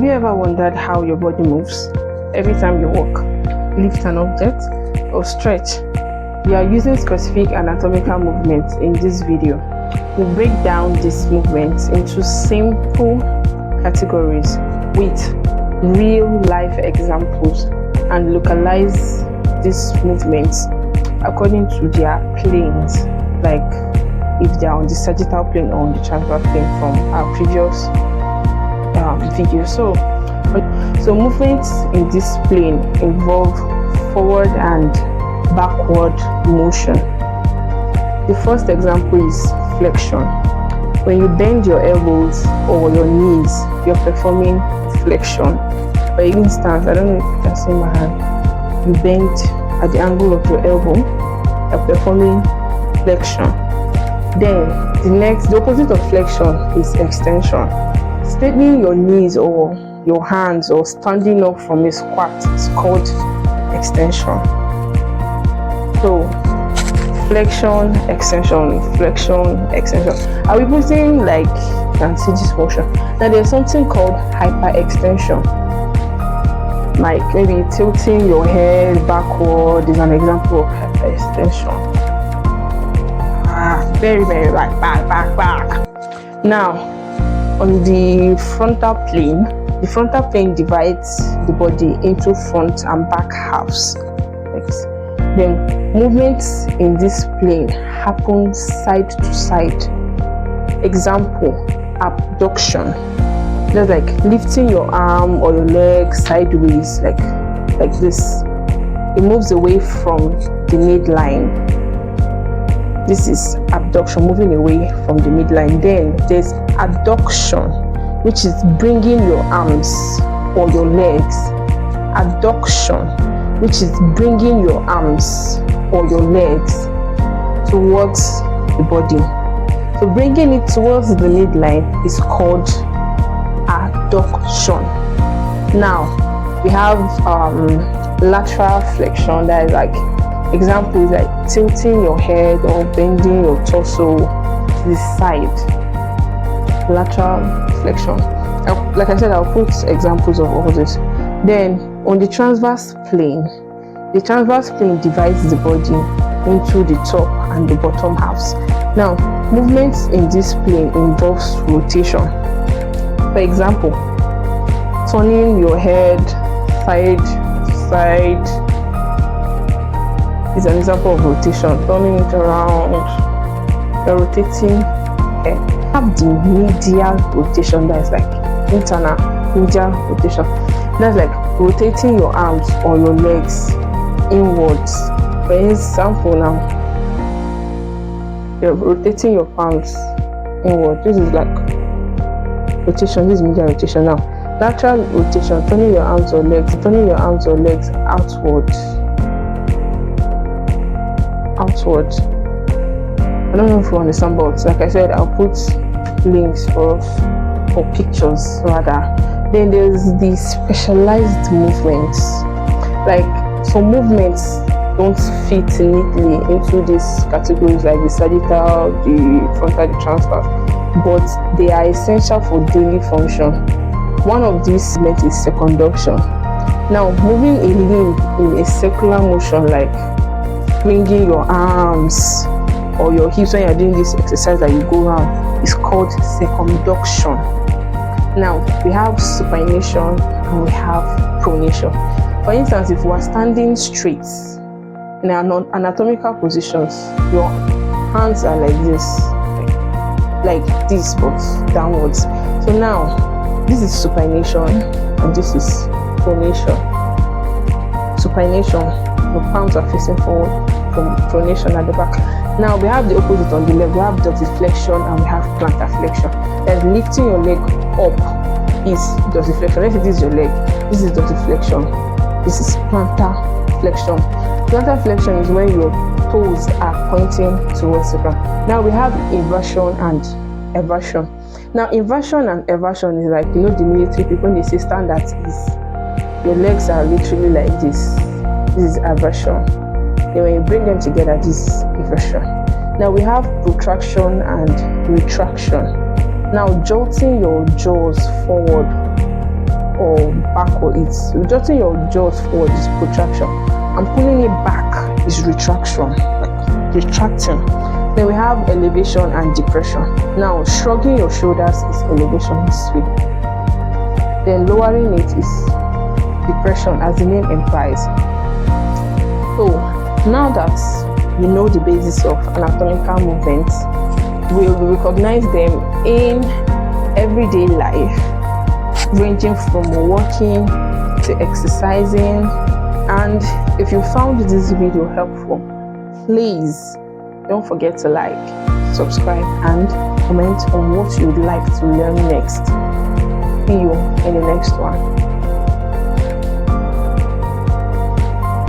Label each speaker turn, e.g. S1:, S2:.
S1: you ever wondered how your body moves every time you walk, lift an object, or stretch? We are using specific anatomical movements in this video. We'll break down these movements into simple categories with real life examples and localize these movements according to their planes, like if they are on the sagittal plane or on the transverse plane from our previous video. So movements in this plane involve forward and backward motion. The first example is flexion. When you bend your elbows or your knees, you're performing flexion. For instance, I don't know if you can see my hand. You bend at the angle of your elbow, you're performing flexion. Then the opposite of flexion is extension. Straightening your knees or your hands or standing up from a squat is called extension. So flexion, extension, flexion, extension. Are we putting, like, you can see this motion? Now there's something called hyperextension, like maybe tilting your head backward is an example of hyperextension. Very back. Now on the frontal plane divides the body into front and back halves. Then movements in this plane happen side to side. Example, abduction. Just like lifting your arm or your leg sideways, like this. It moves away from the midline. This is abduction, moving away from the midline. Then there's adduction, which is bringing your arms or your legs. Adduction, which is bringing your arms or your legs towards the body. So bringing it towards the midline is called adduction. Now we have lateral flexion. That is like example is like tilting your head or bending your torso to the side. Lateral flexion. Like I said, I'll put examples of all this. Then on the transverse plane divides the body into the top and the bottom halves. Now movements in this plane involves rotation. For example, turning your head side to side is an example of rotation. Turning it around, you're rotating head. Have the medial rotation, that is like internal medial rotation. That's like rotating your arms or your legs inwards. For example, now you're rotating your palms inward. This is like rotation. This is medial rotation. Now lateral rotation, turning your arms or legs outward. I don't know if you understand, but like I said, I'll put links for pictures rather. Then there's the specialized movements. Like some movements don't fit neatly into these categories, like the sagittal, the frontal, the transverse, but they are essential for daily function. One of these movements is circumduction. Now moving a limb in a circular motion, like swinging your arms or your hips when you're doing this exercise that you go around, is called circumduction. Now we have supination and we have pronation. For instance, if we are standing straight in an anatomical positions, your hands are like this but downwards. So now this is supination and this is pronation. Supination, your palms are facing forward, from pronation at the back. Now we have the opposite on the left. We have dorsiflexion and we have plantar flexion. That's lifting your leg up is dorsiflexion. Let's say this is your leg. This is dorsiflexion. This is plantar flexion. Plantar flexion is when your toes are pointing towards the ground. Now we have inversion and eversion. Now inversion and eversion is like, you know, the military people, when they say stand at ease, your legs are literally like this. This is eversion. Then when you bring them together, this is eversion. Now we have protraction and retraction. Now jolting your jaws forward or backward, it's adjusting your jaws forward is protraction, and pulling it back is retraction, like retracting. Then we have elevation and depression. Now shrugging your shoulders is elevation this way, then lowering it is depression, as the name implies. So now that you know the basis of anatomical movements, we will recognize them in everyday life, ranging from walking to exercising. And if you found this video helpful, please don't forget to like, subscribe, and comment on what you'd like to learn next. See you in the next one.